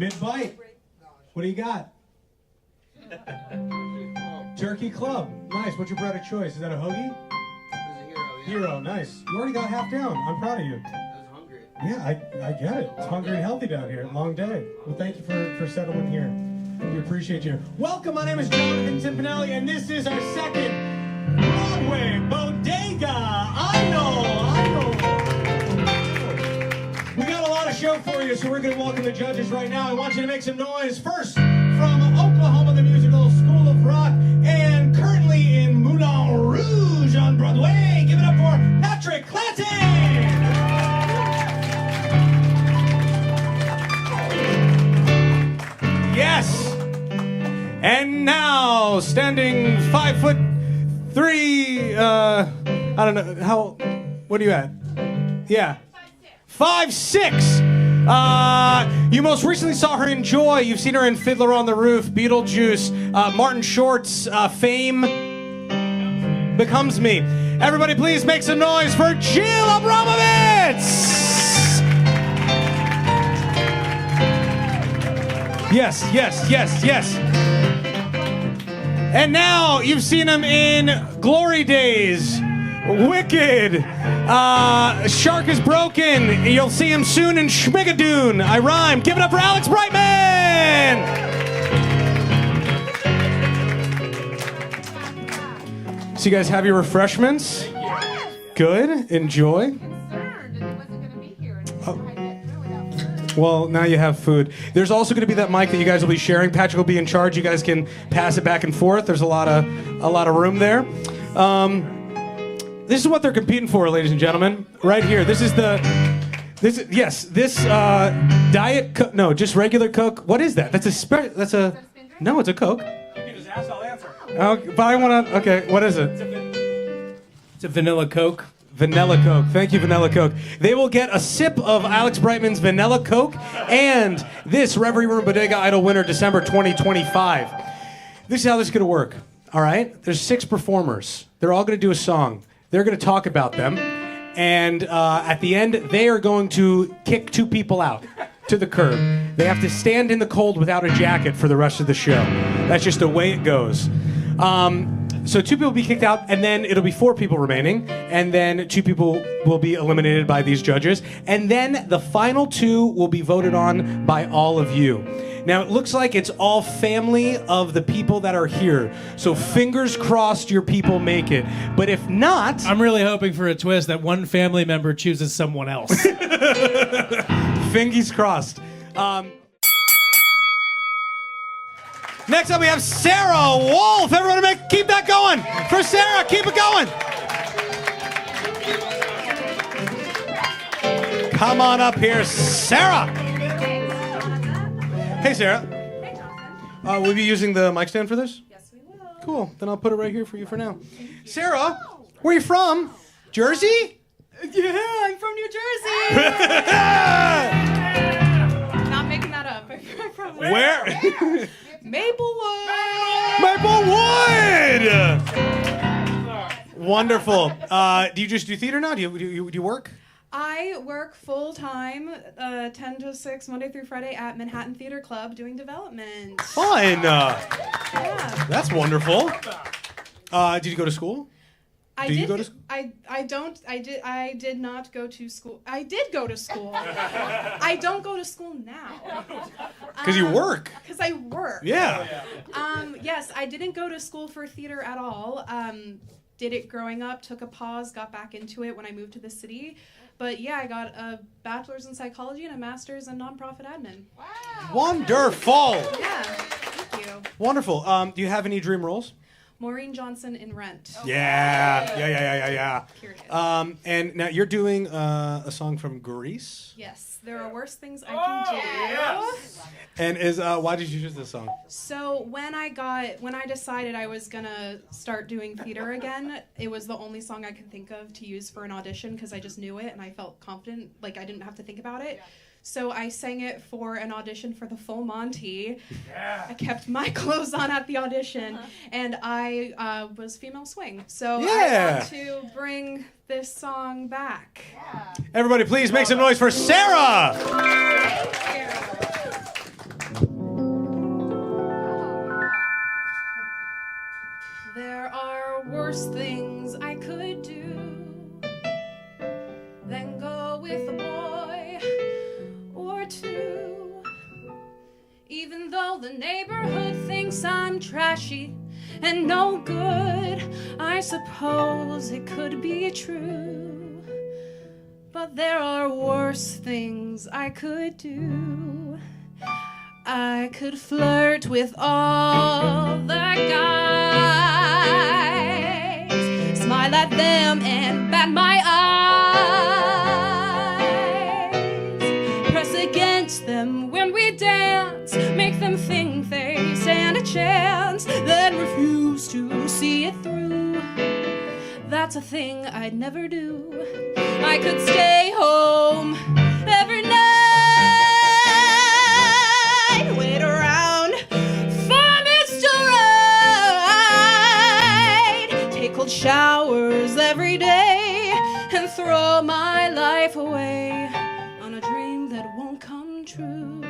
Mid-bite. What do you got? Turkey club. Nice. What's your bread of choice? Is that a hoagie? It was a hero, yeah. Hero. Nice. You already got half down. I'm proud of you. I was hungry. Yeah, I get it. It's hungry and healthy down here. Long day. Well, thank you for settling here. We appreciate you. Welcome. My name is Jonathan Timpanelli, and this is our second Broadway Bodega. I know. We got a lot of show for you, so we're going to welcome the judges right now. I want you to make some noise. First, from Oklahoma, the musical School of Rock, and currently in Moulin Rouge on Broadway. Give it up for Patrick Clanton. Yes. And now, standing 5'3", I don't know, how, what are you at? Yeah. 5'6". You most recently saw her in Joy. You've seen her in Fiddler on the Roof, Beetlejuice, Martin Short's Fame Becomes Me. Everybody please make some noise for Jill Abramovitz! Yes. And now you've seen him in Glory Days, Wicked, Shark is Broken. You'll see him soon in Schmigadoon. I rhymed. Give it up for Alex Brightman! So you guys have your refreshments? Yes. Good. Enjoy. Concerned that he wasn't going to be here. And I get through without food. Well, now you have food. There's also going to be that mic that you guys will be sharing. Patrick will be in charge. You guys can pass it back and forth. There's a lot of room there. This is what they're competing for, ladies and gentlemen. Right here. This Diet Coke. No, just regular Coke. What is that? No, it's a Coke. You just ask, I'll answer. But I want to. Okay, what is it? It's a vanilla Coke. Vanilla Coke. Thank you, Vanilla Coke. They will get a sip of Alex Brightman's Vanilla Coke and this Reverie Room Bodega Idol winner, December 2025. This is how this is going to work. All right? There's 6 performers. They're all going to do a song. They're going to talk about them. And at the end, they are going to kick 2 people out to the curb. They have to stand in the cold without a jacket for the rest of the show. That's just the way it goes. So 2 people will be kicked out, and then it'll be 4 people remaining, and then 2 people will be eliminated by these judges, and then the final 2 will be voted on by all of you. Now, it looks like it's all family of the people that are here, so fingers crossed your people make it. But if not... I'm really hoping for a twist that one family member chooses someone else. Fingers crossed. Next up, we have Sarah Wolf. Everyone keep that going. For Sarah, keep it going. Come on up here, Sarah. Hey, Sarah. Hey, Jonathan. Will you be using the mic stand for this? Yes, we will. Cool. Then I'll put it right here for you for now. Sarah, where are you from? Jersey? Yeah, I'm from New Jersey. Not making that up. I'm from Where? Maplewood. Maplewood! Wonderful. Do you just do theater now? Do you work? I work full-time, 10 to 6, Monday through Friday at Manhattan Theater Club doing development. Fun. Yeah. That's wonderful. Did you go to school? I Do you did, go to school? I did not go to school. I did go to school. I don't go to school now. Because you work. Because I work. Yeah. Yes, I didn't go to school for theater at all. Did it growing up, took a pause, got back into it when I moved to the city. But yeah, I got a bachelor's in psychology and a master's in nonprofit admin. Wow. Wonderful. Yeah, thank you. Wonderful. Do you have any dream roles? Maureen Johnson in Rent. Yeah. Period. And now you're doing a song from Greece. Yes, there are worse things I can do. Yes. And why did you choose this song? So when I decided I was gonna start doing theater again, it was the only song I could think of to use for an audition because I just knew it and I felt confident, like I didn't have to think about it. So I sang it for an audition for the Full Monty. Yeah. I kept my clothes on at the audition, and I was female swing. So I want to bring this song back. Everybody please make some noise for Sarah! worst things I could do than go with a boy or two. Even though the neighborhood thinks I'm trashy and no good, I suppose it could be true. But there are worse things I could do. I could flirt with all the guys, smile at them and bat my eyes, press against them when we dance, make them think they stand a chance, then refuse to see it through. That's a thing I'd never do. I could stay home every night, wait around for Mr. Right, take cold showers every day, and throw my life away on a dream that won't come true.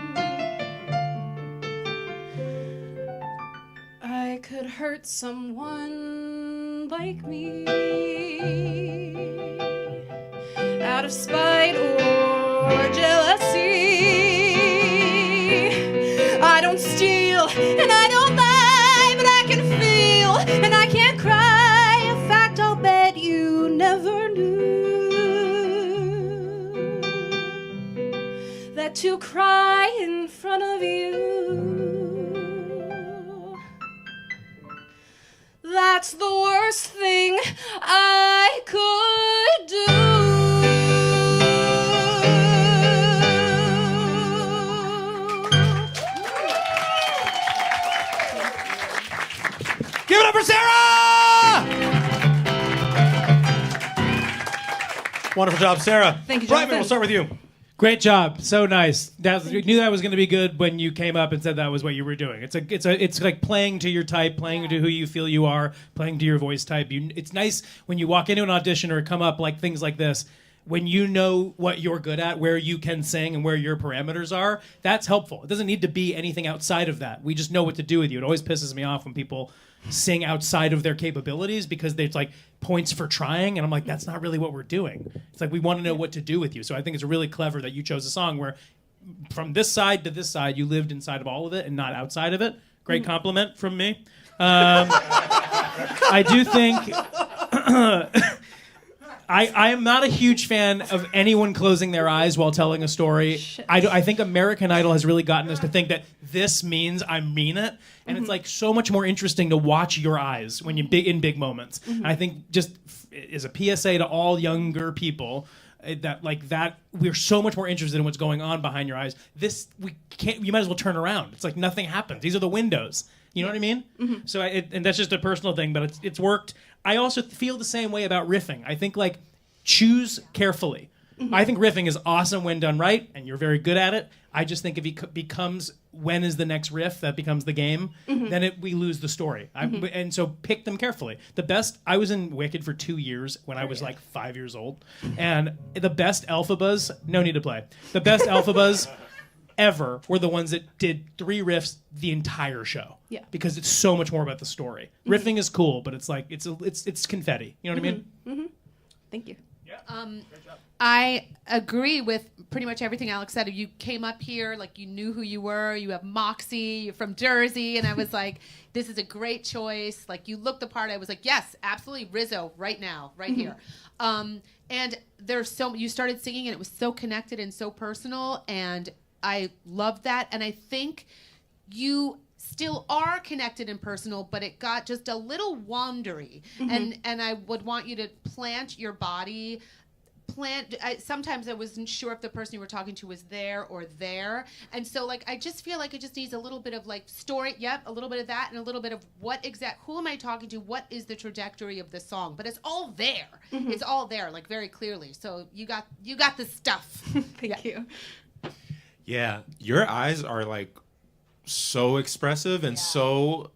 I could hurt someone like me out of spite or jealousy. I don't steal and I don't lie, but I can feel and I can't cry. A fact I'll bet you never knew, that to cry in front of you, that's the worst thing I could do. Give it up for Sarah! Wonderful job, Sarah. Thank you, Brightman, Jonathan. we'll start with you. Great job. So nice. You knew that was going to be good when you came up and said that was what you were doing. It's like playing to your type, playing to who you feel you are, playing to your voice type. It's nice when you walk into an audition or come up like things like this, when you know what you're good at, where you can sing and where your parameters are. That's helpful. It doesn't need to be anything outside of that. We just know what to do with you. It always pisses me off when people sing outside of their capabilities because it's like points for trying, and I'm like, that's not really what we're doing. It's like we want to know what to do with you. So I think it's really clever that you chose a song where from this side to this side you lived inside of all of it and not outside of it. Great compliment from me. I do think I am not a huge fan of anyone closing their eyes while telling a story. I think American Idol has really gotten us to think that this means I mean it. And it's like so much more interesting to watch your eyes when you're in big moments. And I think just as a PSA to all younger people, that we're so much more interested in what's going on behind your eyes. You might as well turn around. It's like nothing happens. These are the windows. You know what I mean? So and that's just a personal thing, but it's worked. I also feel the same way about riffing. I think like choose carefully. I think riffing is awesome when done right, and you're very good at it. I just think if it becomes when is the next riff that becomes the game, then we lose the story. And so pick them carefully. I was in Wicked for 2 years when I was like 5 years old, and the best alphabas, no need to play. The best alphabas ever were the ones that did 3 riffs the entire show. Yeah. Because it's so much more about the story. Riffing is cool, but it's like it's confetti. You know what I mean? Thank you. I agree with pretty much everything Alex said. You came up here, like you knew who you were, you have moxie, you're from Jersey, and I was like, this is a great choice. Like you look the part. I was like, yes, absolutely, Rizzo, right now, right here. And you started singing and it was so connected and so personal, and I loved that. And I think you still are connected and personal, but it got just a little wandery. And I would want you to plant your body. Sometimes I wasn't sure if the person you were talking to was there or there. And so like I just feel like it just needs a little bit of like story, a little bit of that, and a little bit of who am I talking to? What is the trajectory of the song? But it's all there. It's all there, like very clearly. So you got the stuff. Thank you. Yeah, your eyes are like so expressive and so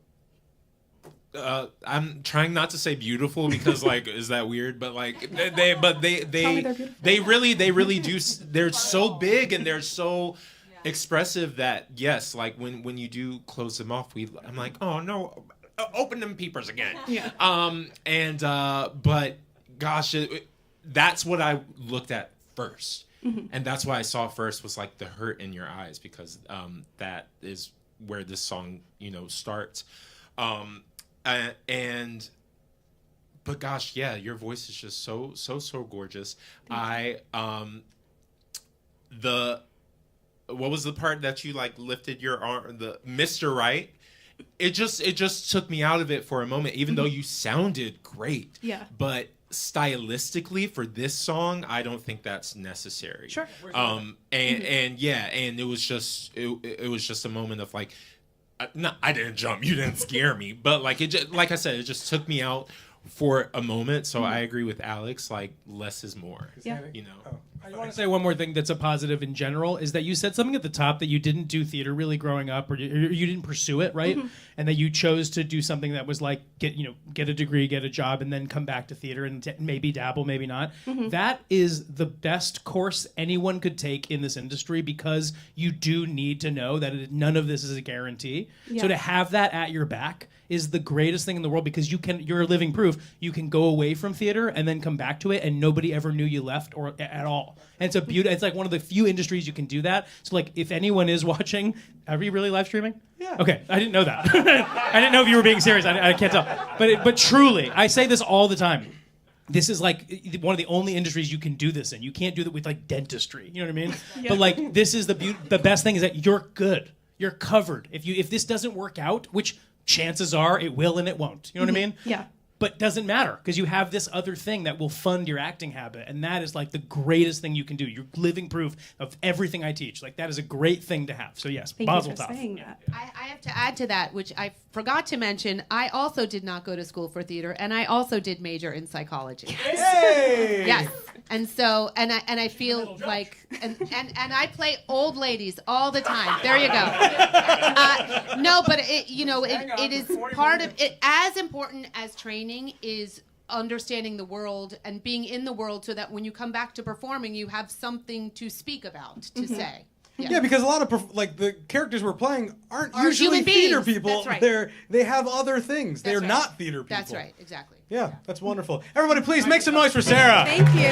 I'm trying not to say beautiful because like is that weird, but like they really do. They're so big and they're so expressive that yes, like when you do close them off, I'm like, oh no, open them peepers again. Yeah. But gosh, that's what I looked at first. And that's why I saw first was like the hurt in your eyes, because that is where this song, starts. But gosh, yeah, your voice is just so gorgeous. What was the part that you like lifted your arm, the Mr. Right? It just took me out of it for a moment, even though you sounded great. Yeah. But stylistically for this song, I don't think that's necessary. Sure. And it was just a moment of like, no, I didn't jump, you didn't scare me, but like like I said, it just took me out for a moment. So I agree with Alex, like less is more. Yeah. I want to say one more thing that's a positive in general is that you said something at the top that you didn't do theater really growing up, or you didn't pursue it, right? And that you chose to do something that was like get a degree, get a job, and then come back to theater and maybe dabble, maybe not. That is the best course anyone could take in this industry, because you do need to know that none of this is a guarantee. Yeah. So to have that at your back is the greatest thing in the world, because you're living proof. You can go away from theater and then come back to it, and nobody ever knew you left or at all. And it's like one of the few industries you can do that. So like, if anyone is watching, are we really live streaming? Yeah. Okay, I didn't know that. I didn't know if you were being serious. I can't tell. But truly, I say this all the time. This is like one of the only industries you can do this in. You can't do that with like dentistry. You know what I mean? Yeah. But like, this is the best thing is that you're good. You're covered. If this doesn't work out, which chances are it will and it won't. You know what I mean? Yeah. But doesn't matter, because you have this other thing that will fund your acting habit, and that is like the greatest thing you can do. You're living proof of everything I teach. Like, that is a great thing to have. So yes, Thank Mazel you for tov. saying that. I have to add to that, which I forgot to mention. I also did not go to school for theater, and I also did major in psychology. Hey! Yes. And so, and I feel like, and I play old ladies all the time. There you go. No, but it is part of it. As important as training is understanding the world and being in the world, so that when you come back to performing, you have something to speak about, to say. Yeah, because a lot of the characters we're playing aren't usually human theater beings. people. That's right. They have other things. They're right. not theater people. That's right, exactly. Yeah, that's wonderful. Everybody, please make some noise for Sarah. Thank you.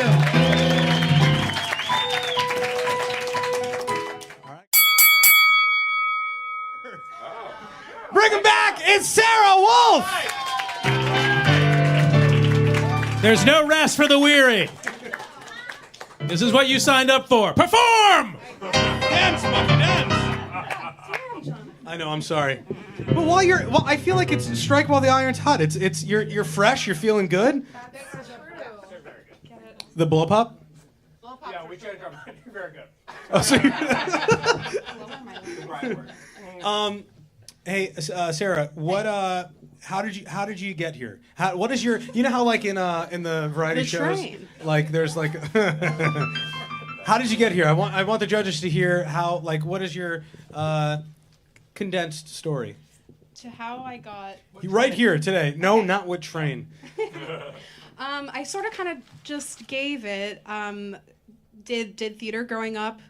Bring him back. It's Sarah Wolf. There's no rest for the weary. This is what you signed up for. Perform! Dance, monkey, dance. I know. I'm sorry. But I feel like it's strike while the iron's hot. It's you're fresh. You're feeling good. The blow pop. Yeah, we changed our mind. You're very good. Oh, so hey, Sarah, what? How did you get here? What is your? You know how like in the variety The shows, train. like there's like. How did you get here? I want the judges to hear how what is your condensed story? To how I got. Right here today. No, not what train. I sort of kind of just gave it. Did theater growing up.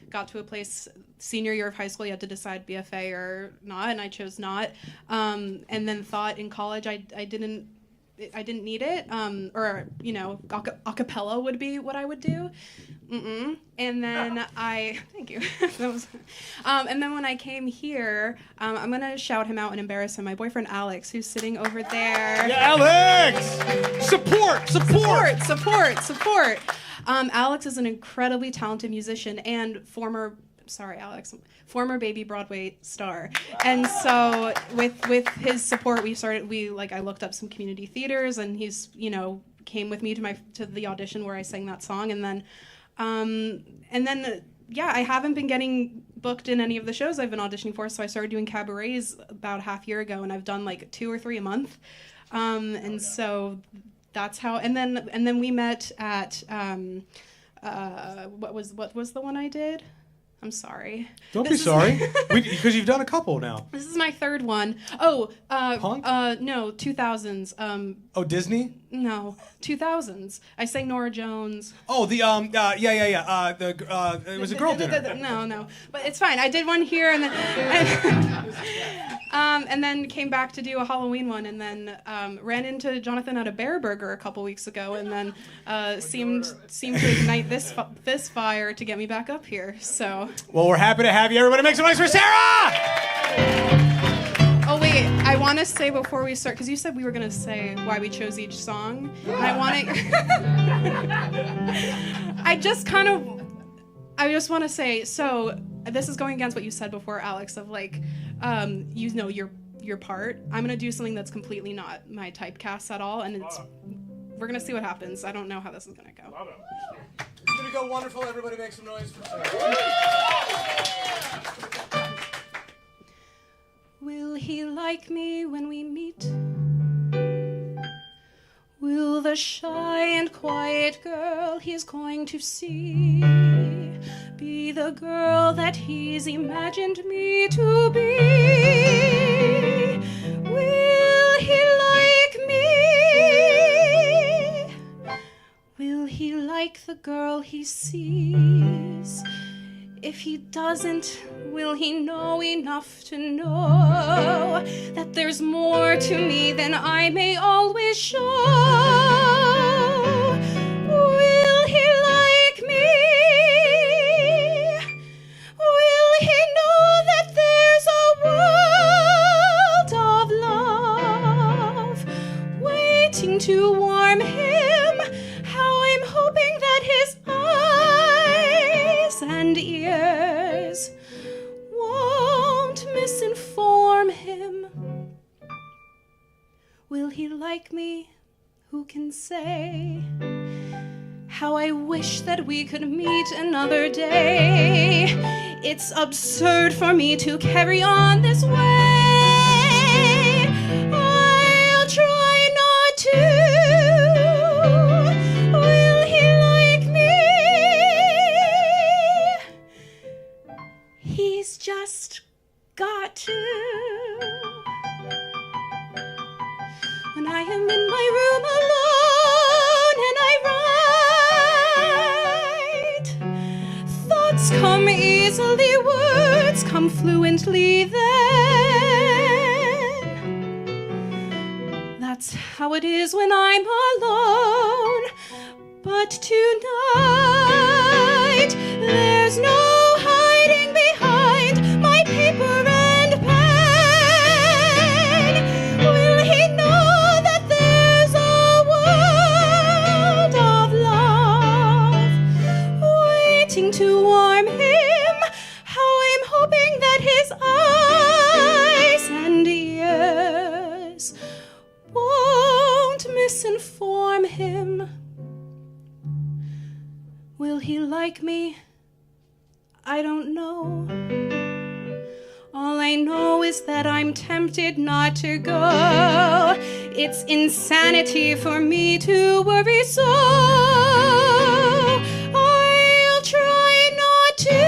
Got to a place senior year of high school, you had to decide BFA or not, and I chose not. And then thought in college I didn't need it, or acapella would be what I would do. And then thank you. That was, and then when I came here, I'm gonna shout him out and embarrass him. My boyfriend Alex, who's sitting over there. Yeah, Alex! Support! Alex is an incredibly talented musician and former baby Broadway star. And so with his support, I looked up some community theaters, and he's, came with me to the audition where I sang that song. And then I haven't been getting booked in any of the shows I've been auditioning for. So I started doing cabarets about half year ago, and I've done like 2 or 3 a month. So that's how, and then we met at, what was the one I did? I'm sorry. Don't be This is- sorry, because you've done a couple now. This is my third one. Oh, Punk? no, 2000s. Oh, Disney? No, 2000s. I sang Nora Jones. Oh, the yeah. It was a girl dinner. No, but it's fine. I did one here and then, and then came back to do a Halloween one, and then ran into Jonathan at a Bear Burger a couple weeks ago, and then seemed to ignite this fire to get me back up here. So. Well, we're happy to have you. Everybody make some noise for Sarah! Oh wait, I want to say before we start, because you said we were gonna say why we chose each song, and I want to. I just want to say, so this is going against what you said before, Alex, of like, you know your part. I'm gonna do something that's completely not my typecast at all, and we're gonna see what happens. I don't know how this is gonna go. It's gonna go wonderful. Everybody make some noise for Sarah. Will he like me when we meet? Will the shy and quiet girl he's going to see be the girl that he's imagined me to be? Will he like me? Will he like the girl he sees? If he doesn't, will he know enough to know that there's more to me than I may always show? Will he like me? Will he know that there's a world of love waiting to warm him? How I'm hoping that his eyes and ears won't misinform him. Will he like me? Who can say? How I wish that we could meet another day. It's absurd for me to carry on this way. I'll try not to. Will he like me? He's just got to. When I am in my room alone and I write, thoughts come easily, words come fluently then. That's how it is when I'm alone. But tonight, there's no hiding behind my paper and pen. Will he know that there's a world of love waiting to warm him? How I'm hoping that his eyes and ears won't misinform him. Will he like me? I don't know. All I know is that I'm tempted not to go. It's insanity for me to worry so. I'll try not to.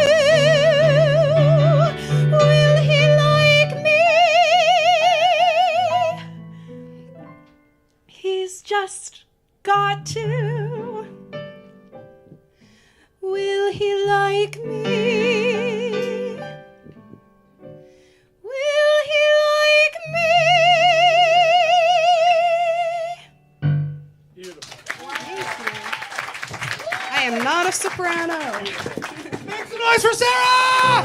Will he like me? He's just got to. Will he like me? Will he like me? Beautiful. Thank you. I am not a soprano. Make some noise for Sarah!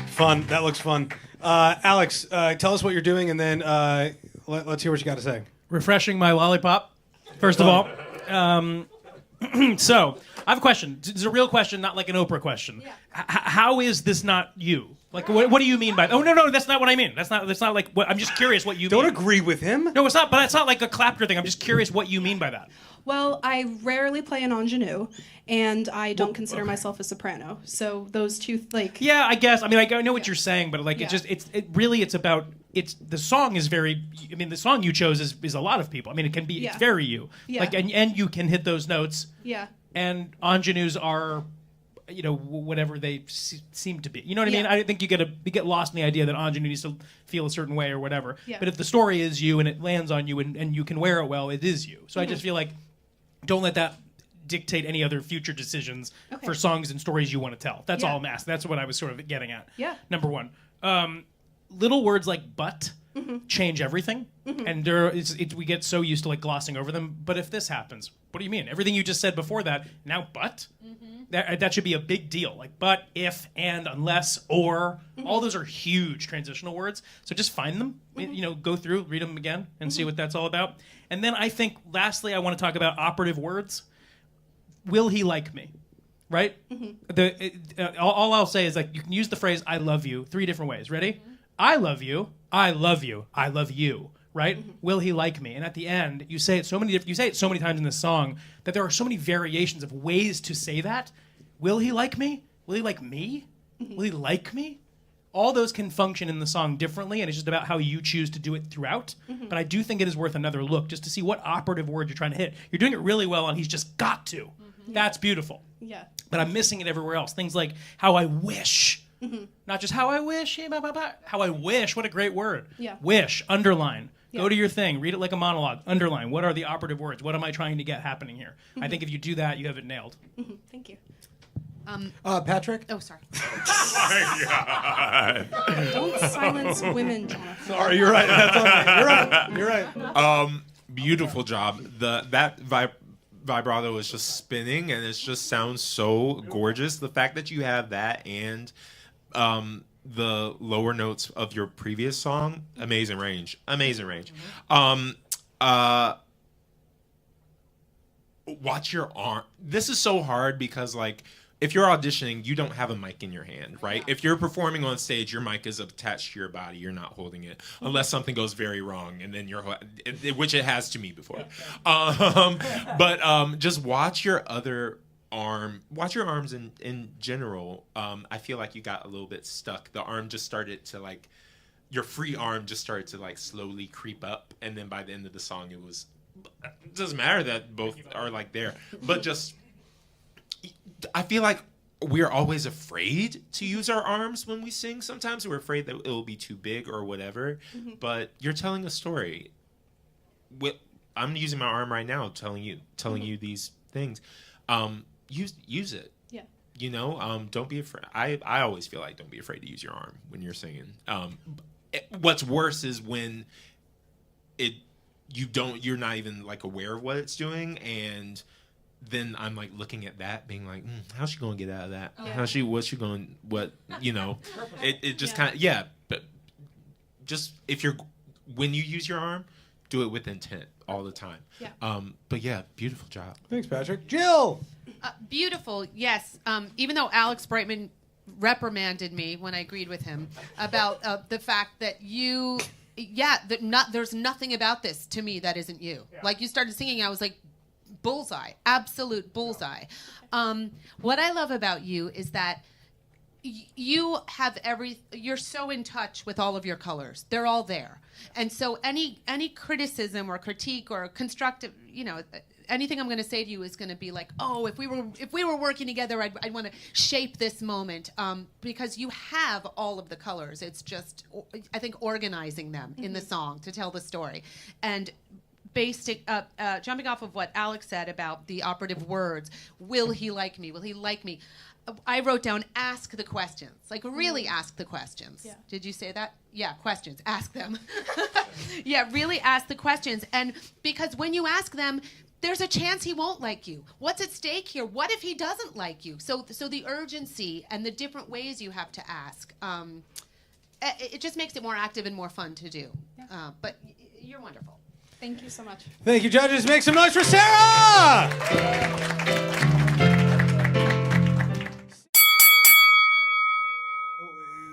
Fun. That looks fun. Alex, tell us what you're doing, and then let's hear what you got to say. Refreshing my lollipop, first of all. So, I have a question. It's a real question, not like an Oprah question. Yeah. How is this not you? Like, what do you mean by? Oh no, that's not what I mean. That's not like. What, I'm just curious what you Don't mean. agree with him. No, it's not. But it's not like a clapper thing. I'm just curious what you mean by that. Well, I rarely play an ingenue, and I don't consider myself a soprano. So those two, like... Yeah, I guess. I mean, I know what you're saying, but like, Yeah. it's about. The song is very. I mean, the song you chose is a lot of people. I mean, it can be. Yeah. It's very you. Yeah. Like, and you can hit those notes. Yeah. and ingenues are, whatever they seem to be. You know what I mean? Yeah. I think you get lost in the idea that ingenue needs to feel a certain way or whatever. Yeah. But if the story is you and it lands on you and you can wear it well, it is you. So I just feel like don't let that dictate any other future decisions for songs and stories you want to tell. That's all I'm asking. That's what I was sort of getting at. Yeah. Number one. Little words like but change everything. And we get so used to like glossing over them. But if this happens, what do you mean? Everything you just said before that, now but? That should be a big deal. Like but, if, and, unless, or. All those are huge transitional words. So just find them, go through, read them again, and see what that's all about. And then I think, lastly, I want to talk about operative words. Will he like me? Right? All I'll say is like you can use the phrase "I love you" 3 different ways. Ready? I love you. I love you. I love you. Right? Will he like me? And at the end, you say it so many times in this song that there are so many variations of ways to say that. Will he like me? Will he like me? Will he like me? All those can function in the song differently, and it's just about how you choose to do it throughout. But I do think it is worth another look just to see what operative word you're trying to hit. You're doing it really well, and he's just got to. That's beautiful. Yeah. But I'm missing it everywhere else. Things like how I wish. Not just how I wish. How I wish. What a great word. Yeah. Wish. Underline. Yeah. Go to your thing. Read it like a monologue. Underline. What are the operative words? What am I trying to get happening here? I think if you do that, you have it nailed. Thank you. Patrick? Oh, sorry. Don't silence women, Jonathan. Sorry, you're right. That's all right. You're right. Beautiful job. That vibrato is just spinning, and it just sounds so gorgeous. The fact that you have that and the lower notes of your previous song, amazing range. Watch your arm. This is so hard because like if you're auditioning, you don't have a mic in your hand, right? If you're performing on stage, your mic is attached to your body. You're not holding it unless something goes very wrong, and then which it has to me before. But just watch your other arm. Watch your arms in general. I feel like you got a little bit stuck. The arm just started to like, your free arm just started to like slowly creep up, and then by the end of the song, it doesn't matter that both are like there, but just. I feel like we're always afraid to use our arms when we sing. Sometimes we're afraid that it'll be too big or whatever. But you're telling a story. I'm using my arm right now, telling you these things. Use it. Yeah. Don't be afraid. I always feel like don't be afraid to use your arm when you're singing. What's worse is when you're not even like aware of what it's doing, and then I'm like looking at that, being like, how's she gonna get out of that? It just kind of, but just when you use your arm, do it with intent all the time. Yeah. But yeah, beautiful job. Thanks, Patrick. Jill! Beautiful, yes. Even though Alex Brightman reprimanded me when I agreed with him about the fact that there's nothing about this to me that isn't you. Yeah. Like you started singing, I was like, bullseye, absolute bullseye. What I love about you is that you have you're so in touch with all of your colors. They're all there. And so any criticism or critique or constructive, anything I'm going to say to you is going to be like, oh, if we were working together, I'd want to shape this moment, because you have all of the colors. It's just, I think, organizing them in the song to tell the story. And jumping off of what Alex said about the operative words, will he like me? Will he like me? I wrote down, ask the questions. Like, really ask the questions. Yeah. Did you say that? Yeah, questions. Ask them. Yeah, really ask the questions. And because when you ask them, there's a chance he won't like you. What's at stake here? What if he doesn't like you? So the urgency and the different ways you have to ask, it just makes it more active and more fun to do. Yeah. But you're wonderful. Thank you so much. Thank you, judges. Make some noise for Sarah!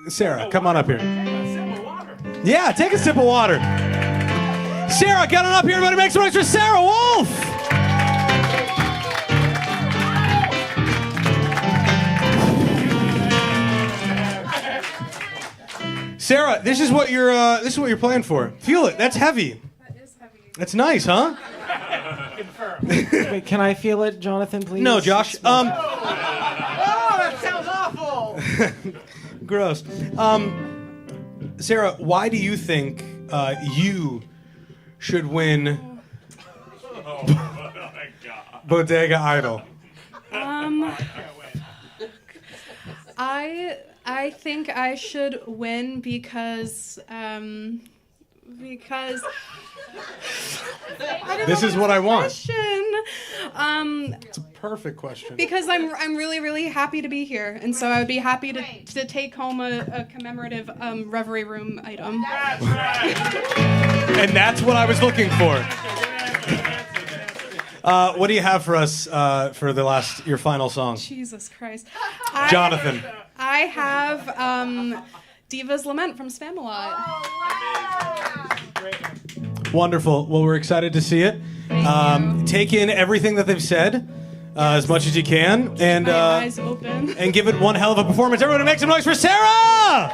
Sarah, come on up here. Yeah, take a sip of water. Sarah, get on up here, everybody. Make some noise for Sarah Wolf! Sarah, this is what you're playing for. Feel it. That's heavy. That is heavy. That's nice, huh? Wait, can I feel it, Jonathan, please? No, Josh. Oh, that sounds awful. Gross. Sarah, why do you think you should win Bodega Idol? I think I should win because This is what I want. question. It's a perfect question. Because I'm really, really happy to be here, and so I would be happy to take home a commemorative Reverie Room item. And that's what I was looking for. What do you have for us for your final song? Jesus Christ. Jonathan. I have Diva's Lament from Spamalot. Wonderful. Well, we're excited to see it. Take in everything that they've said as much as you can, and My eyes open. and give it one hell of a performance. Everyone, make some noise for Sarah!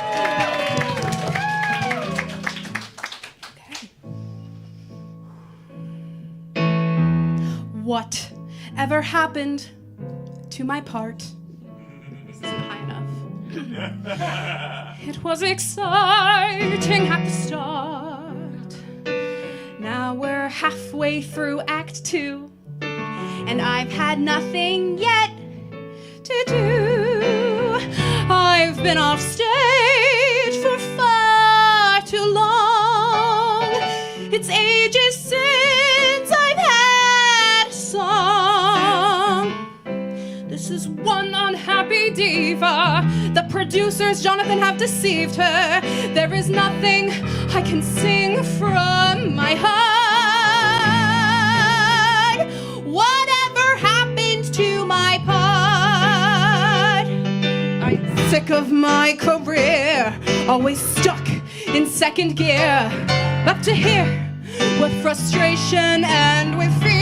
What ever happened to my part? This isn't high enough. It was exciting at the start. Now we're halfway through Act 2, and I've had nothing yet to do. I've been off stage for far too long. It's ages since I've had a song. This is one unhappy diva. The producers, Jonathan, have deceived her. There is nothing I can sing from my heart. Whatever happened to my part? I'm sick of my career, always stuck in second gear. Up to here with frustration and with fears.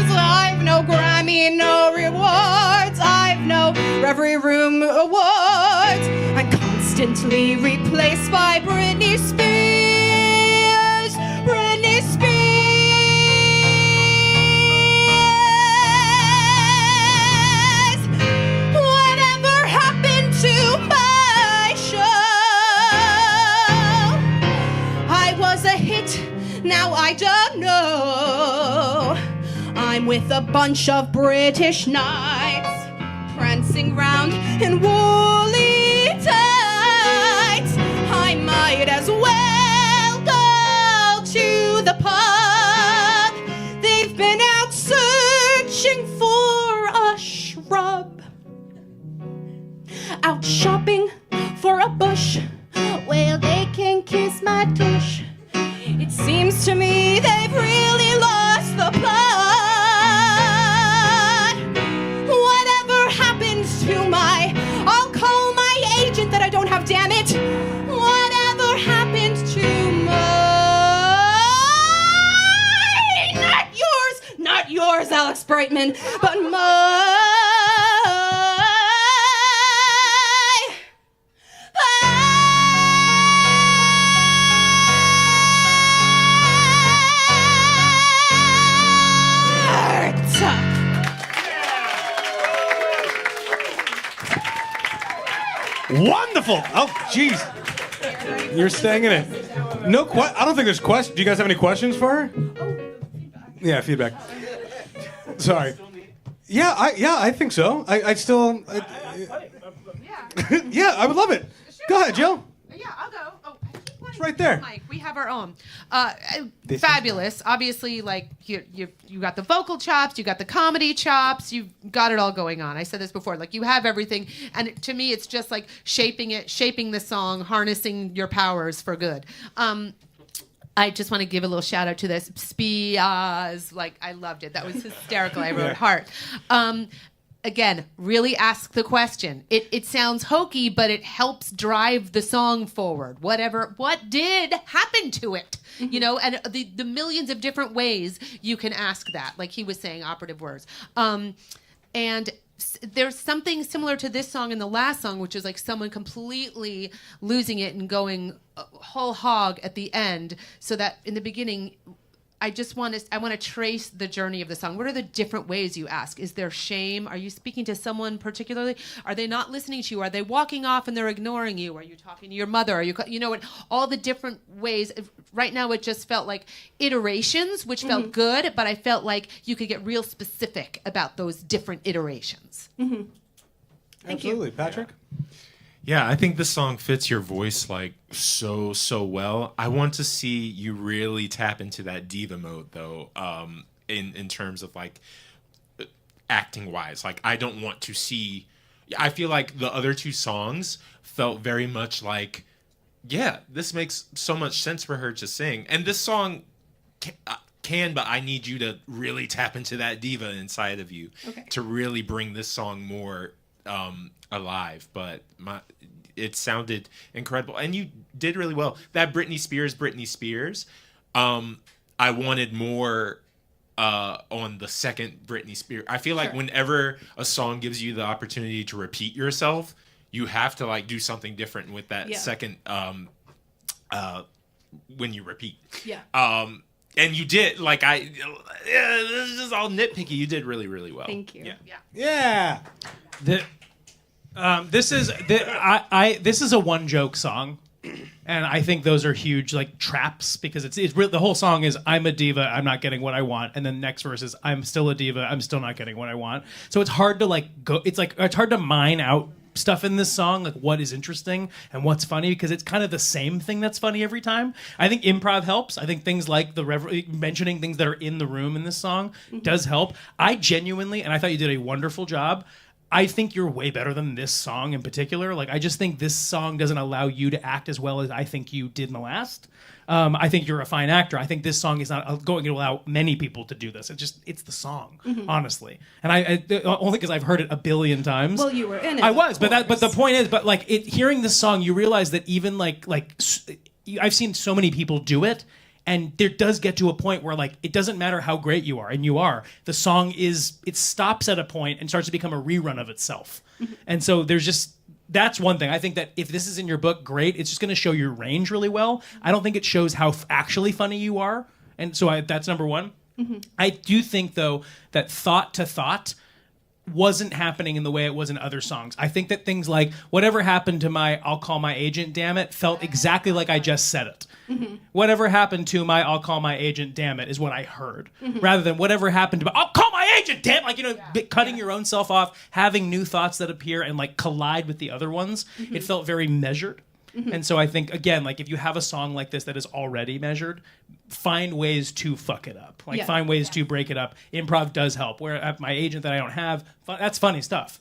I've no Grammy, no rewards. I've no Reverie Room awards. I'm constantly replaced by Britney Spears. Britney Spears. Whatever happened to my show? I was a hit, now I don't know. I'm with a bunch of British knights, prancing round in woolly tights. I might as well go to the pub. They've been out searching for a shrub, out shopping for a bush. Well, they can kiss my tush. It seems to me they've really lost the plot. Whatever happened to my... I'll call my agent that I don't have, damn it. Whatever happened to my... Not yours, Alex Brightman, but my... Wonderful. Oh, jeez. You're staying in it. I don't think there's questions. Do you guys have any questions for her? Yeah, feedback. Sorry. Yeah, I think so. I still. Yeah, I would love it. Go ahead, Jill. Yeah, I'll go. Oh, It's right there. Mike, we have our own. Fabulous. Obviously, like you got the vocal chops, you got the comedy chops, you've got it all going on. I said this before, like you have everything, and to me, it's just like shaping the song, harnessing your powers for good. I just want to give a little shout out to this Spiaz. Like I loved it. That was hysterical. I wrote heart. Again, really ask the question. It sounds hokey, but it helps drive the song forward. What did happen to it? Mm-hmm. You know, and the millions of different ways you can ask that. Like he was saying, operative words. And there's something similar to this song and the last song, which is like someone completely losing it and going whole hog at the end, so that in the beginning I want to trace the journey of the song. What are the different ways you ask? Is there shame? Are you speaking to someone particularly? Are they not listening to you? Are they walking off and they're ignoring you? Are you talking to your mother? Are you know what? All the different ways. Right now, it just felt like iterations, which felt good, but I felt like you could get real specific about those different iterations. Absolutely, Patrick. Yeah, I think this song fits your voice like so well. I want to see you really tap into that diva mode though, in terms of like acting wise. Like I don't want to see. I feel like the other two songs felt very much like, yeah, this makes so much sense for her to sing, and this song can, but I need you to really tap into that diva inside of you to really bring this song more alive. But it sounded incredible, and you did really well. That Britney Spears, I wanted more on the second Britney Spears. I feel like whenever a song gives you the opportunity to repeat yourself, you have to like do something different with that second when you repeat. And you did, like, this is just all nitpicky. You did really, really well. Thank you. Yeah. This is a one joke song, and I think those are huge like traps because it's really, the whole song is I'm a diva, I'm not getting what I want, and then the next verse is I'm still a diva, I'm still not getting what I want. So it's hard to like go. It's hard to mine out stuff in this song, like what is interesting and what's funny, because it's kind of the same thing that's funny every time. I think improv helps. I think things like the mentioning things that are in the room in this song does help. I genuinely, and I thought you did a wonderful job. I think you're way better than this song in particular. Like, I just think this song doesn't allow you to act as well as I think you did in the last. I think you're a fine actor. I think this song is not going to allow many people to do this. It's the song, honestly. And I only because I've heard it a billion times. Well, you were in it. I was, but the point is, hearing this song, you realize that even like I've seen so many people do it. And there does get to a point where, like, it doesn't matter how great you are, and you are. The song it stops at a point and starts to become a rerun of itself. And so that's one thing. I think that if this is in your book, great. It's just going to show your range really well. I don't think it shows how actually funny you are. And so that's number one. I do think, though, that thought to thought wasn't happening in the way it was in other songs. I think that things like whatever happened to my I'll call my agent, damn it, felt exactly like I just said it. Whatever happened to my I'll call my agent, damn it, is what I heard. Rather than whatever happened to my I'll call my agent, damn it. Like, cutting your own self off, having new thoughts that appear and like collide with the other ones. It felt very measured. And so I think, again, like if you have a song like this that is already measured, find ways to fuck it up. Like find ways to break it up. Improv does help. Where at my agent that I don't have, that's funny stuff.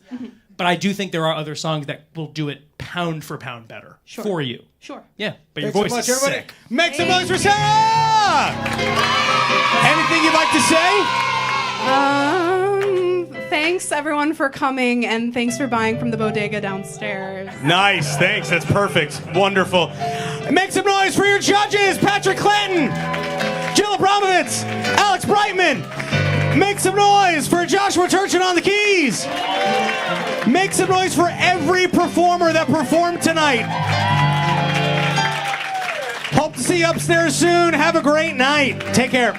But I do think there are other songs that will do it pound for pound better for you. Sure. Yeah, but your Thanks voice so much, is everybody. sick. Make some noise for Sarah! Anything you'd like to say? Thanks everyone for coming, and thanks for buying from the Bodega downstairs. Nice, thanks. That's perfect. Wonderful. Make some noise for your judges, Patrick Clanton, Jill Abramovitz, Alex Brightman. Make some noise for Joshua Turchin on the keys. Make some noise for every performer that performed tonight. Hope to see you upstairs soon. Have a great night. Take care.